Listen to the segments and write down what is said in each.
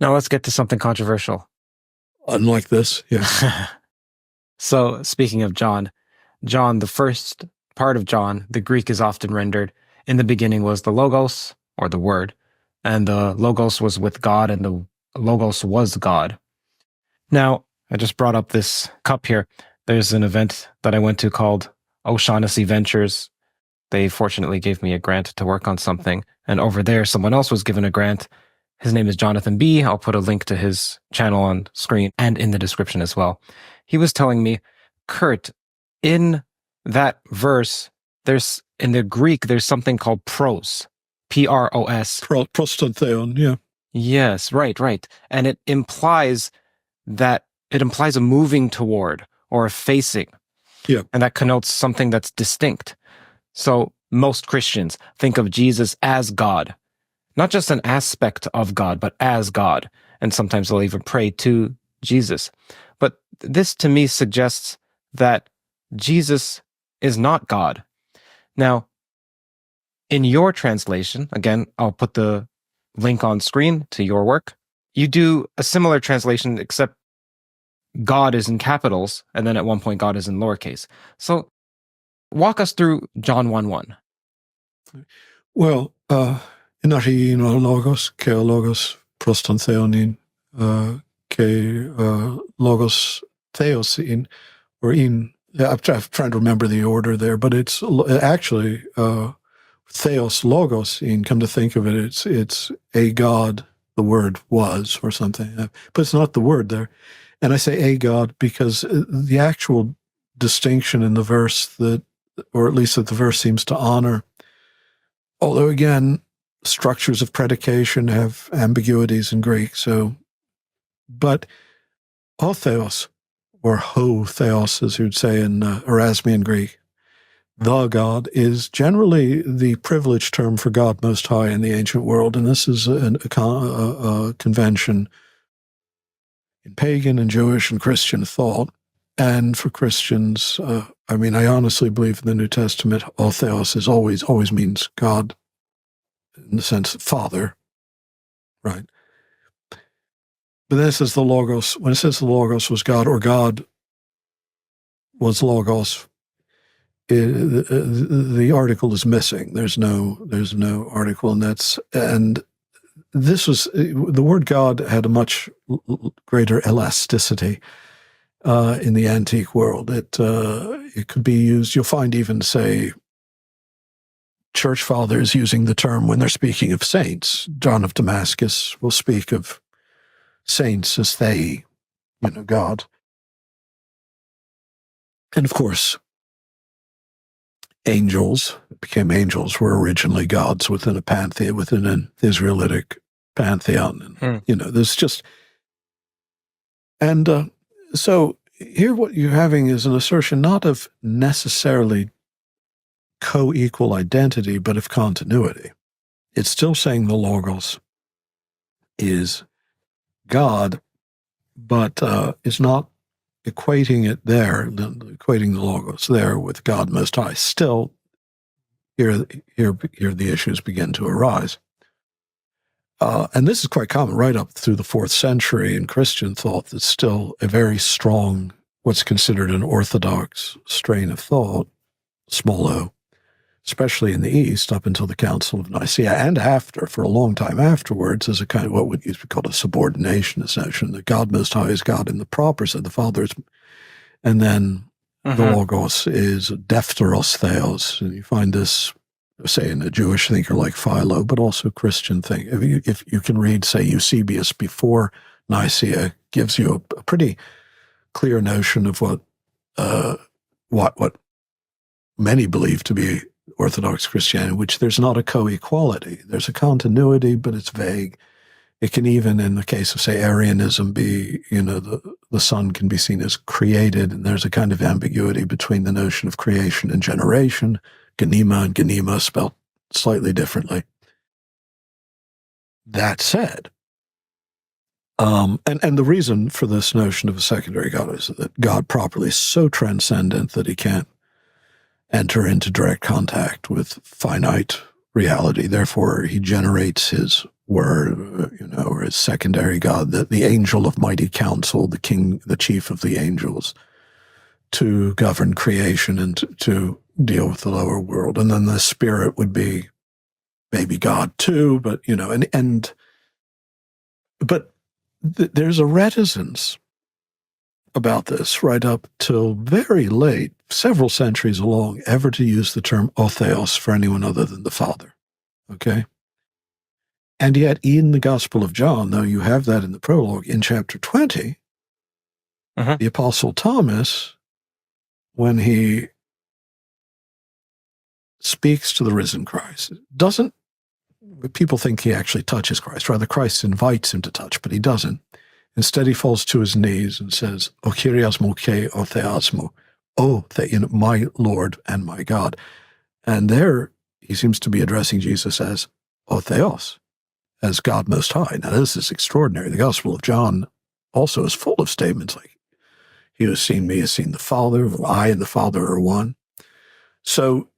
Now let's get to something controversial. Unlike this, yeah. So, speaking of John, the first part of John, the Greek is often rendered, in the beginning was the Logos, or the Word, and the Logos was with God, and the Logos was God. Now, I just brought up this cup here. There's an event that I went to called O'Shaughnessy Ventures. They fortunately gave me a grant to work on something, and over there, someone else was given a grant. His name is Jonathan B. I'll put a link to his channel on screen and in the description as well. He was telling me, Curt, in that verse, in the Greek, there's something called pros, P-R-O-S. Prostantheon, yeah. Yes, right. And it implies a moving toward or a facing. Yeah. And that connotes something that's distinct. So most Christians think of Jesus as God, not just an aspect of God, but as God. And sometimes they'll even pray to Jesus. But this to me suggests that Jesus is not God. Now, in your translation, again, I'll put the link on screen to your work. You do a similar translation, except God is in capitals, and then at one point God is in lowercase. So walk us through John 1:1. Well, Inari logos, ke logos prostantheonin, ke logos theosin, or in. I'm trying to remember the order there, but it's actually theos logos. In come to think of it, it's a God. The word was or something, but it's not the word there. And I say a God because the actual distinction in the verse or at least that the verse seems to honor, although again, structures of predication have ambiguities in Greek. But ho theos, or ho theos, as you'd say in Erasmian Greek, the God is generally the privileged term for God Most High in the ancient world, and this is a convention in pagan and Jewish and Christian thought. And for Christians, I honestly believe in the New Testament, ho theos is always means God, in the sense of Father, right? But then it says the Logos. When it says the Logos was God, or God was Logos, the article is missing. There's no article, and this was the word God had a much greater elasticity in the antique world. It could be used. You'll find even, say, church fathers using the term when they're speaking of saints. John of Damascus will speak of saints as they, God. And of course, angels became angels were originally gods within a pantheon, within an Israelitic pantheon. And, there's just, and so here what you're having is an assertion not of necessarily co-equal identity, but of continuity. It's still saying the Logos is God, but is not equating the Logos there with God Most High. Still, here the issues begin to arise. And this is quite common right up through the 4th century in Christian thought. That's still a very strong, what's considered an orthodox strain of thought, small o, especially in the East, up until the Council of Nicaea, and after, for a long time afterwards, as a kind of what would used to be called a subordination ascension, that God Most High is God in the proper sense, the Father, and then the Logos is Defteros Theos. And you find this, say, in a Jewish thinker like Philo, but also Christian thing. If you can read, say, Eusebius before Nicaea, gives you a pretty clear notion of what many believe to be Orthodox Christianity, which there's not a co-equality. There's a continuity, but it's vague. It can even, in the case of, say, Arianism, be, the Son can be seen as created, and there's a kind of ambiguity between the notion of creation and generation. Genema and genema spelled slightly differently. That said, and the reason for this notion of a secondary God is that God properly is so transcendent that he can't enter into direct contact with finite reality. Therefore, he generates his word, or his secondary God, the angel of mighty counsel, the king, the chief of the angels, to govern creation and to deal with the lower world. And then the spirit would be maybe God too, but, there's a reticence about this right up till very late, several centuries along, ever to use the term otheos for anyone other than the Father. Okay? And yet, in the Gospel of John, though you have that in the prologue, in chapter 20, the Apostle Thomas, when he speaks to the risen Christ, people think he actually touches Christ. Rather, Christ invites him to touch, but he doesn't. Instead, he falls to his knees and says, O Kyriasmo ke o theasmo, my Lord and my God. And there, he seems to be addressing Jesus as O Theos, as God Most High. Now, this is extraordinary. The Gospel of John also is full of statements like, he who has seen me has seen the Father, I and the Father are one. So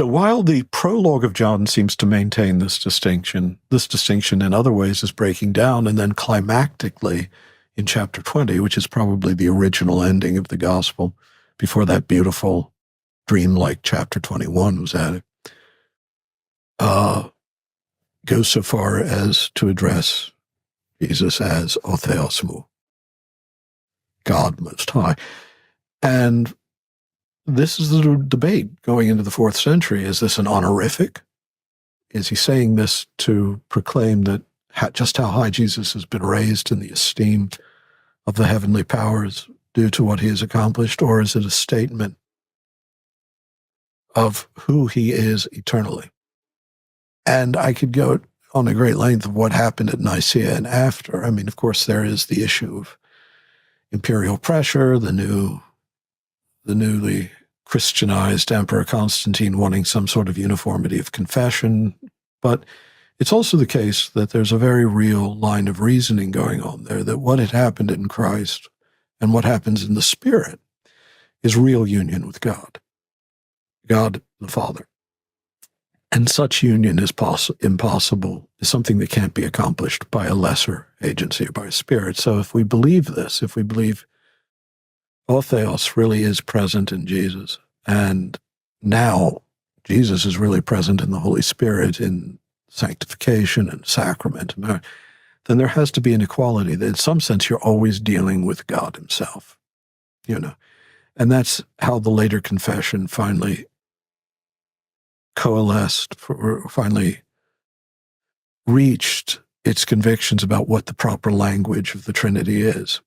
while the prologue of John seems to maintain this distinction in other ways is breaking down, and then climactically in chapter 20, which is probably the original ending of the gospel, before that beautiful dreamlike chapter 21 was added, goes so far as to address Jesus as O Theosmo, God Most High. And this is the debate going into the 4th century. Is this an honorific? Is he saying this to proclaim that just how high Jesus has been raised in the esteem of the heavenly powers due to what he has accomplished? Or is it a statement of who he is eternally? And I could go on a great length of what happened at Nicaea and after. I mean, of course, there is the issue of imperial pressure, the newly Christianized Emperor Constantine wanting some sort of uniformity of confession. But it's also the case that there's a very real line of reasoning going on there, that what had happened in Christ and what happens in the Spirit is real union with God the Father. And such union is impossible, is something that can't be accomplished by a lesser agency or by a spirit. So if we believe this, if we believe O Theos really is present in Jesus, and now Jesus is really present in the Holy Spirit in sanctification and sacrament, then there has to be an equality that in some sense you're always dealing with God himself, And that's how the later confession finally coalesced, or finally reached its convictions about what the proper language of the Trinity is.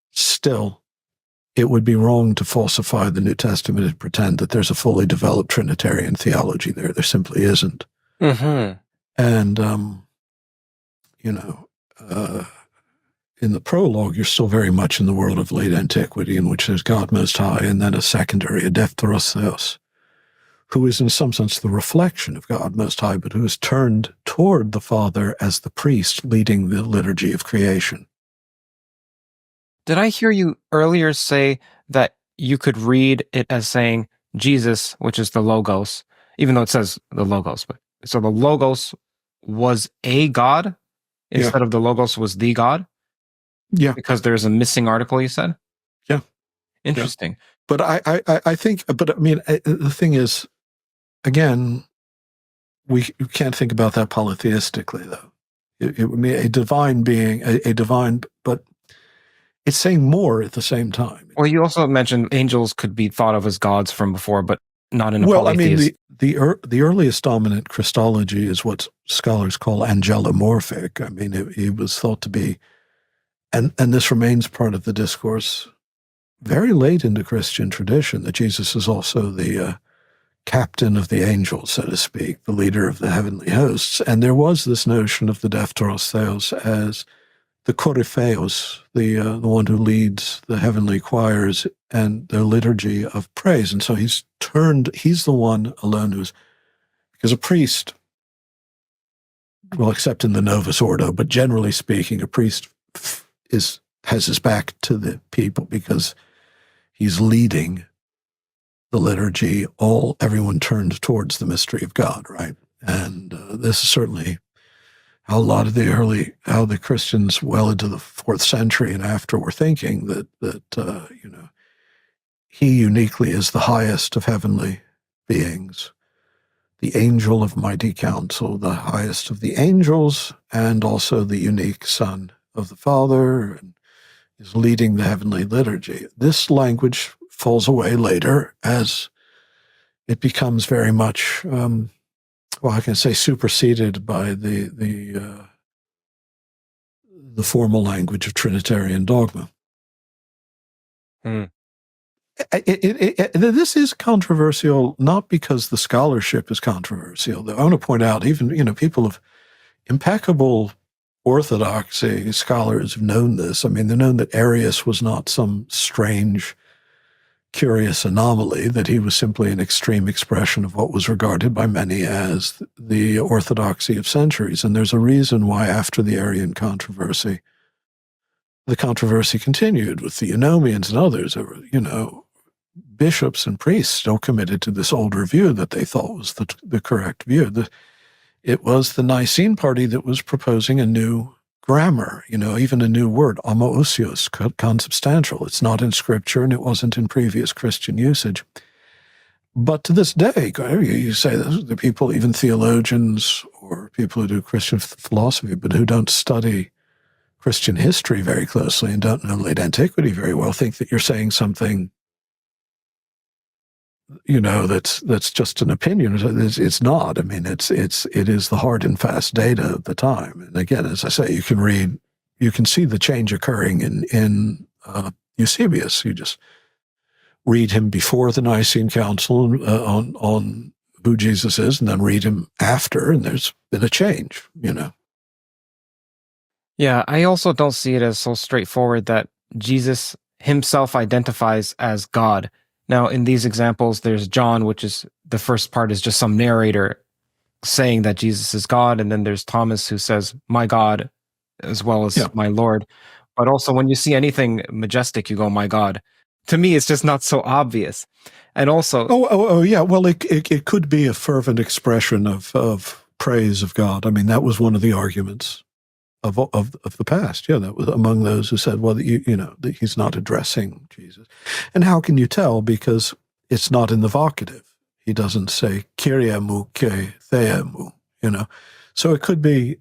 Still, it would be wrong to falsify the New Testament and pretend that there's a fully developed Trinitarian theology there. There simply isn't. Mm-hmm. And, in the prologue, you're still very much in the world of late antiquity, in which there's God Most High, and then a secondary, a Dephtheros Theos, who is in some sense the reflection of God Most High, but who is turned toward the Father as the priest leading the liturgy of creation. Did I hear you earlier say that you could read it as saying Jesus, which is the Logos, even though it says the Logos, but so the Logos was a God instead of the Logos was the God? Yeah. Because there's a missing article, you said? Yeah. Interesting. Yeah. But I think, the thing is, again, we can't think about that polytheistically, though. It would be a divine being, a divine, but it's saying more at the same time. Well, you also mentioned angels could be thought of as gods from before, but not in a polytheist. the earliest dominant Christology is what scholars call Angelo-morphic. I mean, it was thought to be, and this remains part of the discourse very late into Christian tradition, that Jesus is also the captain of the angels, so to speak, the leader of the heavenly hosts. And there was this notion of the Dephtheros Theos as the Korypheos, the one who leads the heavenly choirs and their liturgy of praise. And so he's the one alone because a priest, well, except in the Novus Ordo, but generally speaking, a priest has his back to the people because he's leading the liturgy, everyone turned towards the mystery of God, right? And this is certainly how a lot of how the Christians well into the 4th century and after were thinking that he uniquely is the highest of heavenly beings, the angel of mighty counsel, the highest of the angels, and also the unique Son of the Father, and is leading the heavenly liturgy. This language falls away later as it becomes very much, I can say, superseded by the formal language of Trinitarian dogma. Hmm. This is controversial, not because the scholarship is controversial. I want to point out, even people of impeccable orthodoxy, scholars have known this. I mean, they've known that Arius was not some strange, curious anomaly, that he was simply an extreme expression of what was regarded by many as the orthodoxy of centuries. And there's a reason why after the Arian controversy, the controversy continued with the Eunomians and others. There were, bishops and priests still committed to this older view that they thought was the correct view. It was the Nicene party that was proposing a new grammar, even a new word, homoousios, consubstantial. It's not in Scripture, and it wasn't in previous Christian usage. But to this day, you say the people, even theologians or people who do Christian philosophy, but who don't study Christian history very closely and don't know late antiquity very well, think that you're saying something, that's just an opinion. It's not. I mean, it is the hard and fast data of the time. And again, as I say, you can see the change occurring in Eusebius. You just read him before the Nicene Council on who Jesus is, and then read him after, and there's been a change. Yeah, I also don't see it as so straightforward that Jesus himself identifies as God. Now, in these examples, there's John, which is the first part is just some narrator saying that Jesus is God. And then there's Thomas who says, my God, as well as my Lord. But also when you see anything majestic, you go, my God. To me, it's just not so obvious. And also... yeah. Well, it could be a fervent expression of praise of God. I mean, that was one of the arguments of the past. Yeah, that was among those who said, well, that he's not addressing Jesus. And how can you tell? Because it's not in the vocative. He doesn't say Kyrie mu ke theemu, So it could be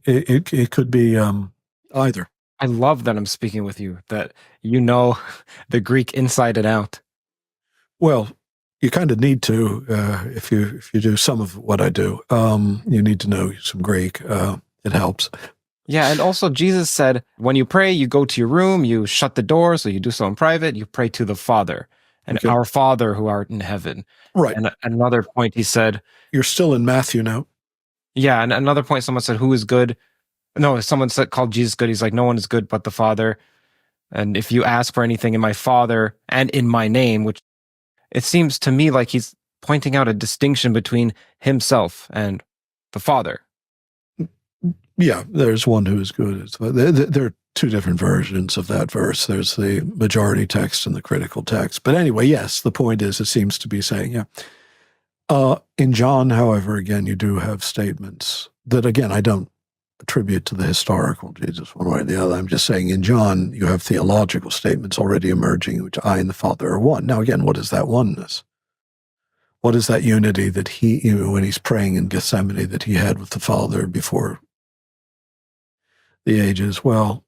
either. I love that I'm speaking with you, that you know the Greek inside and out. Well, you kind of need to if you do some of what I do. You need to know some Greek. It helps. Yeah, and also Jesus said, when you pray, you go to your room, you shut the door, so you do so in private, you pray to the Father, and our Father who art in heaven. Right. And another point he said... You're still in Matthew now. Yeah, and another point someone said, who is good? No, someone called Jesus good. He's like, no one is good but the Father. And if you ask for anything in my Father and in my name, which it seems to me like he's pointing out a distinction between himself and the Father. Yeah, there's one who is good. There are two different versions of that verse. There's the majority text and the critical text. But anyway, yes, the point is it seems to be saying, in John, however, again, you do have statements that, again, I don't attribute to the historical Jesus one way or the other. I'm just saying in John, you have theological statements already emerging, which I and the Father are one. Now, again, what is that oneness? What is that unity that he, when he's praying in Gethsemane, that he had with the Father before the ages? Well,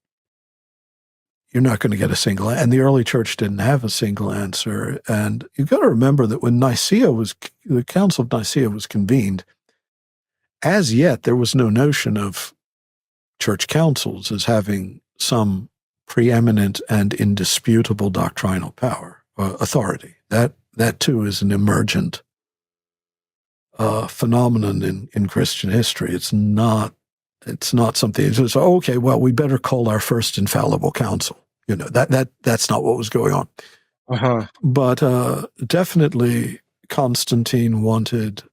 you're not going to get a single, and the early church didn't have a single answer. And you've got to remember that when the Council of Nicaea was convened, as yet there was no notion of church councils as having some preeminent and indisputable doctrinal power, authority. That too is an emergent phenomenon in Christian history. It's not something. It's just, okay, well, we better call our first infallible council. That's not what was going on. Uh-huh. But definitely, Constantine wanted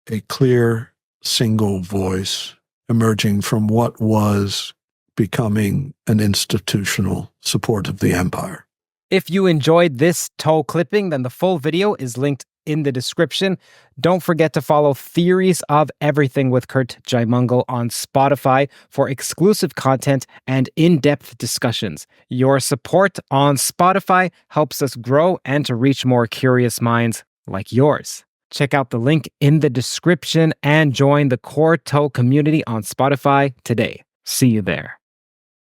a clear, single voice emerging from what was becoming an institutional support of the empire. If you enjoyed this toe clipping, then the full video is linked in the description. Don't forget to follow Theories of Everything with Curt Jaimungal on Spotify for exclusive content and in-depth discussions. Your support on Spotify helps us grow and to reach more curious minds like yours. Check out the link in the description and join the Quarto community on Spotify today. See you there.